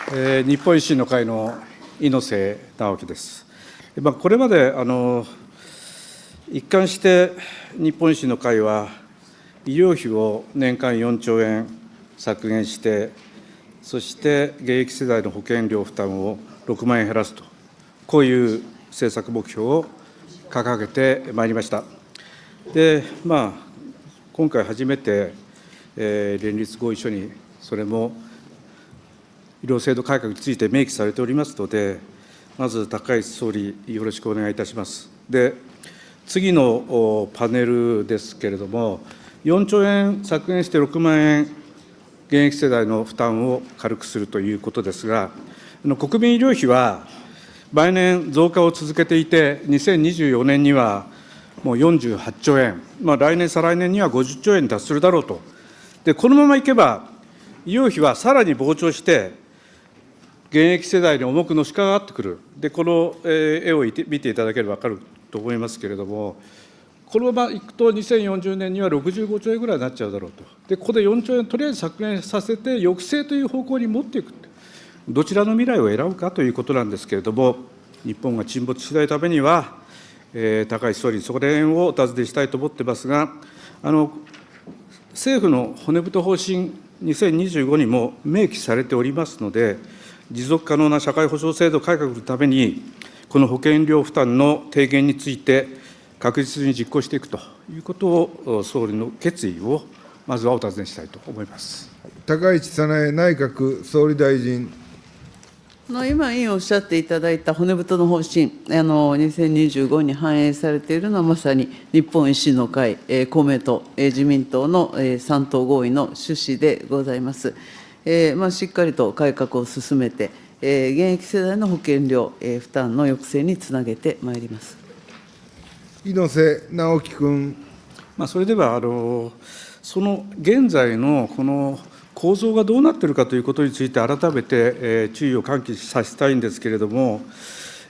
日本維新の会の猪瀬直樹です。これまで一貫して日本維新の会は、医療費を年間4兆円削減して、そして現役世代の保険料負担を6万円減らすと、こういう政策目標を掲げてまいりました。で、今回初めて、連立合意書にそれも医療制度改革について明記されておりますので、まず高市総理、よろしくお願いいたします。で、次のパネルですけれども、4兆円削減して6万円、現役世代の負担を軽くするということですが、国民医療費は毎年増加を続けていて、2024年にはもう48兆円、来年、再来年には50兆円に達するだろうと。で、このままいけば、医療費はさらに膨張して、現役世代に重くのしかかってくる。で、この絵を見ていただければ分かると思いますけれども、このままいくと2040年には65兆円ぐらいになっちゃうだろうと。で、ここで4兆円とりあえず削減させて、抑制という方向に持っていく。どちらの未来を選ぶかということなんですけれども、日本が沈没しないためには、高市総理にそこら辺をお尋ねしたいと思ってますが、政府の骨太方針2025にも明記されておりますので、持続可能な社会保障制度改革のために、この保険料負担の低減について、確実に実行していくということを、総理の決意をまずはお尋ねしたいと思います。高市早苗内閣総理大臣。今、委員おっしゃっていただいた骨太の方針、2025に反映されているのは、まさに日本維新の会、公明党、自民党の3党合意の趣旨でございます。しっかりと改革を進めて、現役世代の保険料負担の抑制につなげてまいります。猪瀬直樹君。それではその現在のこの構造がどうなっているかということについて、改めて注意を喚起させたいんですけれども、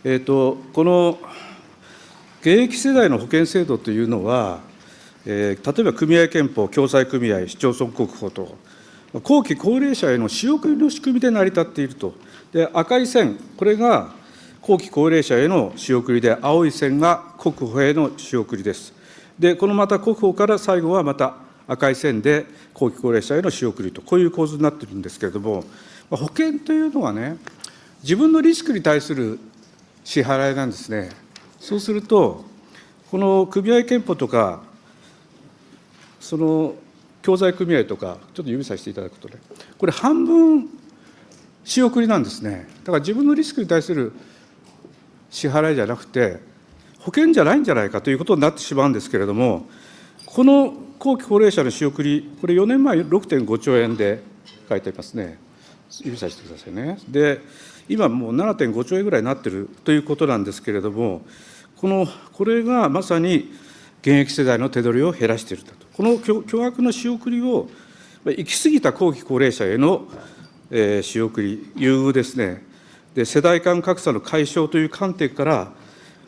この現役世代の保険制度というのは、例えば組合憲法、共済組合、市町村国保と、後期高齢者への仕送りの仕組みで成り立っていると。で、赤い線、これが後期高齢者への仕送りで、青い線が国保への仕送りです。で、このまた国保から最後はまた赤い線で後期高齢者への仕送りと、こういう構図になっているんですけれども、保険というのはね、自分のリスクに対する支払いなんですね。そうすると、この組合憲法とか、その共済組合とか、ちょっと指さしていただくとね、これ、半分仕送りなんですね。だから自分のリスクに対する支払いじゃなくて、保険じゃないんじゃないかということになってしまうんですけれども、この後期高齢者の仕送り、これ4年前6.5兆円で書いてありますね。指さしてくださいね。で、今もう 7.5 兆円ぐらいになっているということなんですけれども、これがまさに現役世代の手取りを減らしていると。この巨額の仕送りを、行き過ぎた後期高齢者への仕送り、優遇ですね。で、世代間格差の解消という観点から、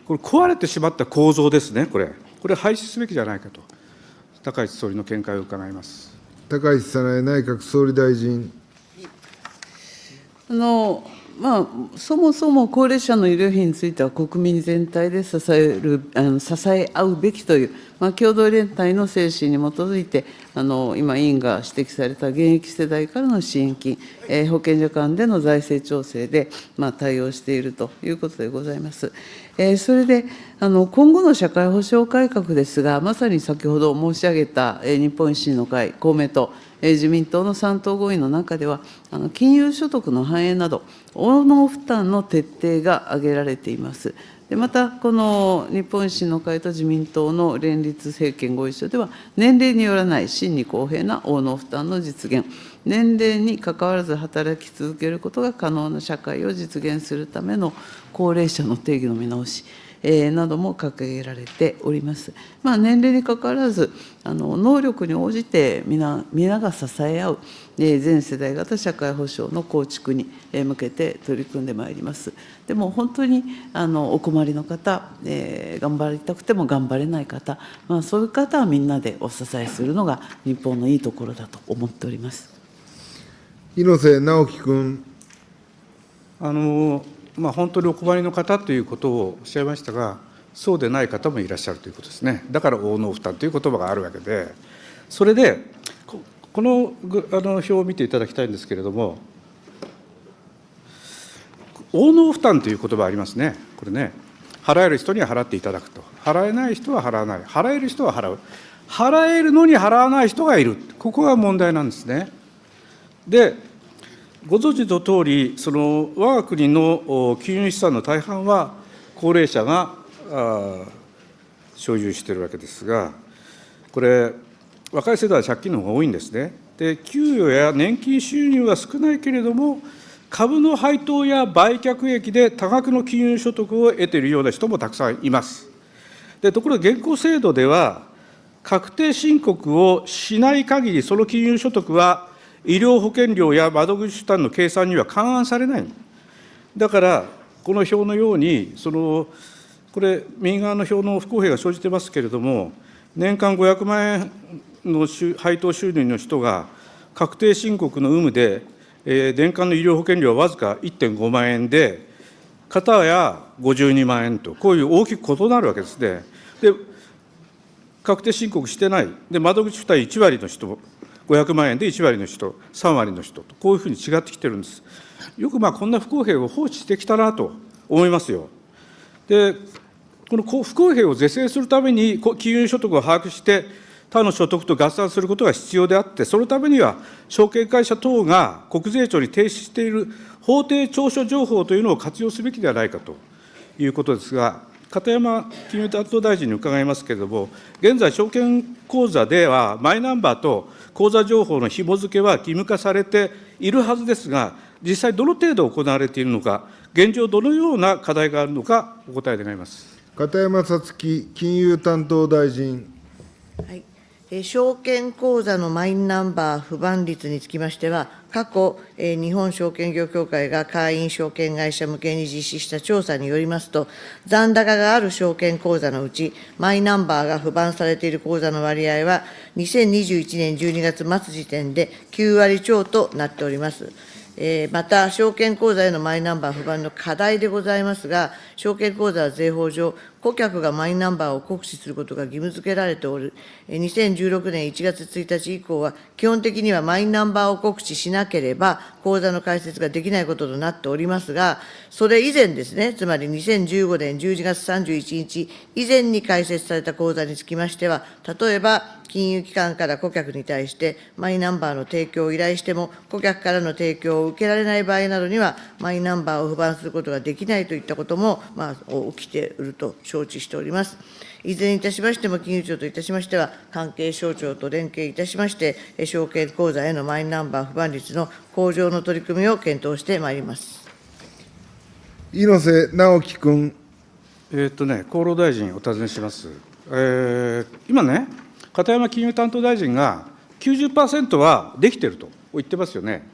これ、壊れてしまった構造ですね、これ廃止すべきじゃないかと、高市総理の見解を伺います。高市早苗内閣総理大臣。そもそも高齢者の医療費については、国民全体で支え合うべきという、共同連帯の精神に基づいて、今、委員が指摘された現役世代からの支援金、保健所間での財政調整で、対応しているということでございます。それで、今後の社会保障改革ですが、まさに先ほど申し上げた日本維新の会、公明党、自民党の3党合意の中では、金融所得の反映など、応能負担の徹底が挙げられています。でまた、この日本維新の会と自民党の連立政権合意書では、年齢によらない真に公平な応能負担の実現、年齢にかかわらず働き続けることが可能な社会を実現するための高齢者の定義の見直し、なども掲げられております。年齢にかかわらず、能力に応じて皆が支え合う、全世代型社会保障の構築に向けて取り組んでまいります。でも本当にお困りの方、頑張りたくても頑張れない方、そういう方はみんなでお支えするのが日本のいいところだと思っております。猪瀬直樹君。本当にお困りの方ということをおっしゃいましたが、そうでない方もいらっしゃるということですね。だから応納負担という言葉があるわけで、それで、この表を見ていただきたいんですけれども、応納負担という言葉ありますね、これね、払える人には払っていただくと、払えない人は払わない、払える人は払う、払えるのに払わない人がいる、ここが問題なんですね。で、ご存知のとおり、我が国の金融資産の大半は高齢者が所有しているわけですが、これ、若い世代は借金の方が多いんですね。で、給与や年金収入は少ないけれども、株の配当や売却益で多額の金融所得を得ているような人もたくさんいます。で、ところが現行制度では、確定申告をしない限り、その金融所得は医療保険料や窓口負担の計算には勘案されない。だから、この表のように、これ、右側の表の不公平が生じてますけれども、年間500万円の配当収入の人が、確定申告の有無で、年間の医療保険料はわずか 1.5 万円で、片や52万円と、こういう大きく異なるわけですね。で、確定申告してない、で窓口負担1割の人、500万円で1割の人、3割の人と、こういうふうに違ってきてるんです。よくこんな不公平を放置してきたなと思いますよ。で、この不公平を是正するために、金融所得を把握して、他の所得と合算することが必要であって、そのためには、証券会社等が国税庁に提出している法定調書情報というのを活用すべきではないかということですが、片山金融担当大臣に伺いますけれども、現在、証券口座では、マイナンバーと口座情報の紐付けは義務化されているはずですが、実際、どの程度行われているのか、現状、どのような課題があるのか、お答え願います。片山さつき金融担当大臣。はい、証券口座のマイナンバー不番率につきましては、過去、日本証券業協会が会員証券会社向けに実施した調査によりますと、残高がある証券口座のうち、マイナンバーが不番されている口座の割合は、2021年12月末時点で9割超となっております。また、証券口座へのマイナンバー不番の課題でございますが、証券口座は税法上、顧客がマイナンバーを酷使することが義務付けられておる、2016年1月1日以降は、基本的にはマイナンバーを酷使しなければ、口座の開設ができないこととなっておりますが、それ以前ですね、つまり2015年12月31日以前に開設された口座につきましては、例えば、金融機関から顧客に対してマイナンバーの提供を依頼しても、顧客からの提供を受けられない場合などには、マイナンバーを不番することができないといったことも、起きていると承知しております。いずれにいたしましても、金融庁といたしましては、関係省庁と連携いたしまして、証券口座へのマイナンバー不番率の向上の取り組みを検討してまいります。猪瀬直樹君。厚労大臣、お尋ねします。今ね、片山金融担当大臣が 90% はできていると言ってますよね。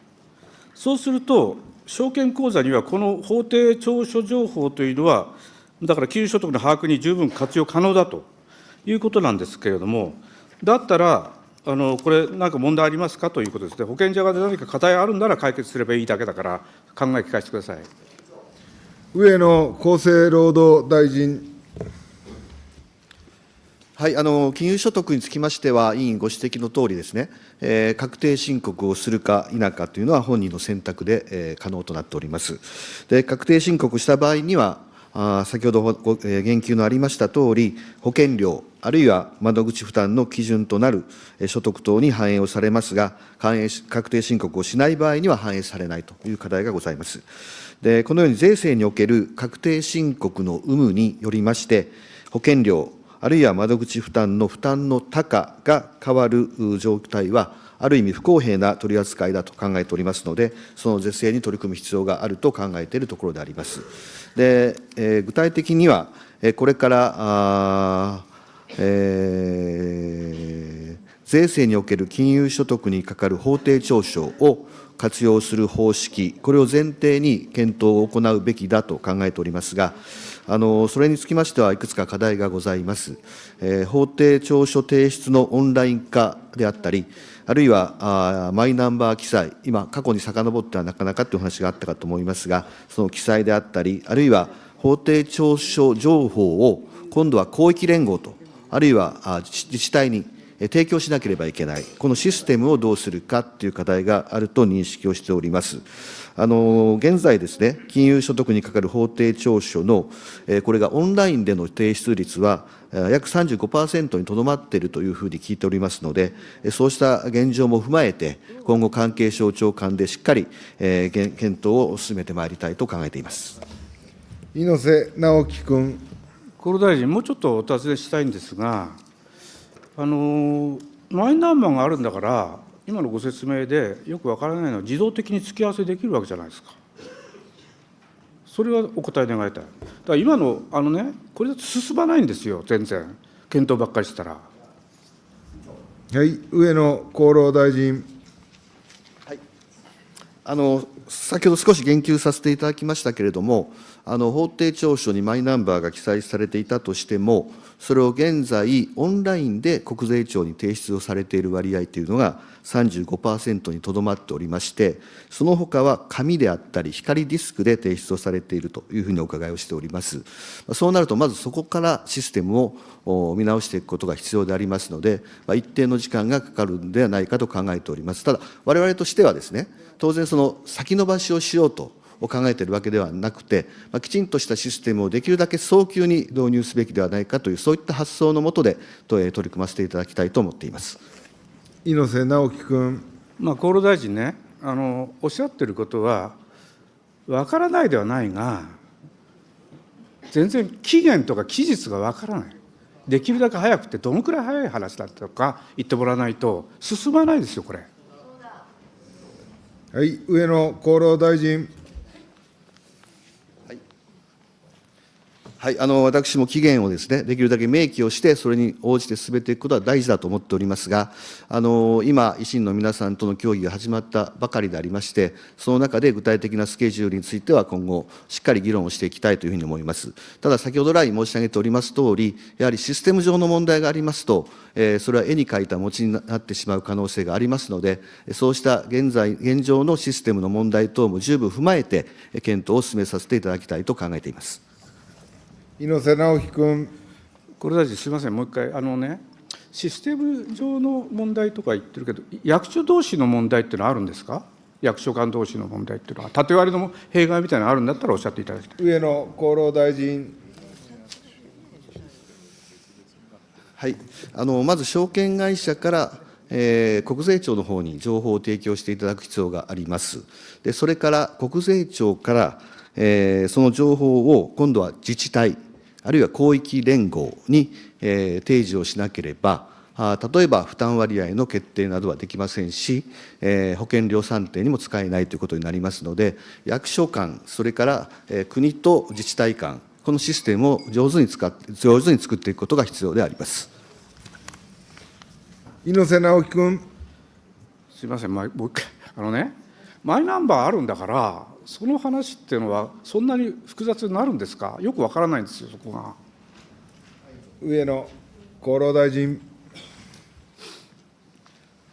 そうすると、証券口座にはこの法定調書情報というのは、だから金融所得の把握に十分活用可能だということなんですけれども、だったら、これ、なんか問題ありますかということですね。保険者側で何か課題あるんなら解決すればいいだけだから、考え聞かせてください。上野厚生労働大臣。はい、金融所得につきましては、委員ご指摘のとおりですね、確定申告をするか否かというのは本人の選択で、可能となっております。で、確定申告した場合には、先ほど言及のありましたとおり、保険料、あるいは窓口負担の基準となる所得等に反映をされますが、確定申告をしない場合には反映されないという課題がございます。で、このように税制における確定申告の有無によりまして、保険料、あるいは窓口負担の多寡が変わる状態は、ある意味不公平な取り扱いだと考えておりますので、その是正に取り組む必要があると考えているところであります。で、具体的には、これから税制における金融所得にかかる法定調書を活用する方式、これを前提に検討を行うべきだと考えておりますが、それにつきましては、いくつか課題がございます。法定調書提出のオンライン化であったり、あるいはマイナンバー記載、今、過去に遡ってはなかなかという話があったかと思いますが、その記載であったり、あるいは法定調書情報を今度は広域連合と、あるいは自治体に提供しなければいけない、このシステムをどうするかという課題があると認識をしております。現在ですね、金融所得にかかる法定調書の、これがオンラインでの提出率は、約35% にとどまっているというふうに聞いておりますので、そうした現状も踏まえて、今後、関係省庁間でしっかり検討を進めてまいりたいと考えています。猪瀬直樹君。厚労大臣、もうちょっとお尋ねしたいんですが、マイナンバーがあるんだから、今のご説明でよくわからないのは、自動的に付き合わせできるわけじゃないですか。それはお答え願いたい。だから今の、これだと進まないんですよ、全然、検討ばっかりしたら。はい、上野厚労大臣。先ほど少し言及させていただきましたけれども、法定調書にマイナンバーが記載されていたとしても、それを現在、オンラインで国税庁に提出をされている割合というのが 35% にとどまっておりまして、その他は紙であったり、光ディスクで提出をされているというふうにお伺いをしております。そうなると、まずそこからシステムを見直していくことが必要でありますので、一定の時間がかかるのではないかと考えております。ただ、我々としてはですね、当然、その先延ばしをしようと考えているわけではなくて、きちんとしたシステムをできるだけ早急に導入すべきではないかという、そういった発想のもとで取り組ませていただきたいと思っています。猪瀬直樹君。厚労大臣ね、おっしゃってることは、わからないではないが、全然期限とか期日がわからない。できるだけ早くて、どのくらい早い話だとか言ってもらわないと、進まないですよ、これ。はい、上野厚労大臣。はい、私も期限をですね、できるだけ明記をして、それに応じて進めていくことは大事だと思っておりますが、今、維新の皆さんとの協議が始まったばかりでありまして、その中で具体的なスケジュールについては、今後、しっかり議論をしていきたいというふうに思います。ただ、先ほど来申し上げておりますとおり、やはりシステム上の問題がありますと、それは絵に描いた餅になってしまう可能性がありますので、そうした現状のシステムの問題等も十分踏まえて、検討を進めさせていただきたいと考えています。猪瀬直樹君。厚労大臣、すみません、もう一回、システム上の問題とか言ってるけど、役所同士の問題っていうのはあるんですか、役所間同士の問題っていうのは、縦割りの弊害みたいなのあるんだったらおっしゃっていただきたい。上野厚労大臣。はい、まず証券会社から、国税庁の方に情報を提供していただく必要があります。で、それから国税庁から、その情報を今度は自治体、あるいは広域連合に、提示をしなければ、例えば負担割合の決定などはできませんし、保険料算定にも使えないということになりますので、役所間、それから、国と自治体間、このシステムを上手に作っていくことが必要であります。猪瀬直樹君。すみません、もう一回、マイナンバーあるんだから、その話っていうのは、そんなに複雑になるんですか、よくわからないんですよ、そこが。上野厚労大臣。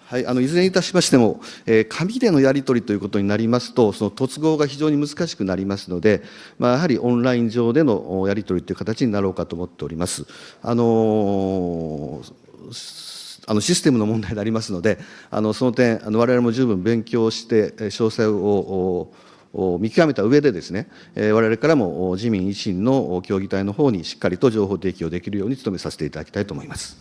はい、いずれにいたしましても、紙でのやり取りということになりますと、その突合が非常に難しくなりますので、やはりオンライン上でのやり取りという形になろうかと思っております。システムの問題でありますので、その点、我々も十分勉強して、詳細を見極めた上でですね、我々からも自民、維新の協議体の方にしっかりと情報提供できるように努めさせていただきたいと思います。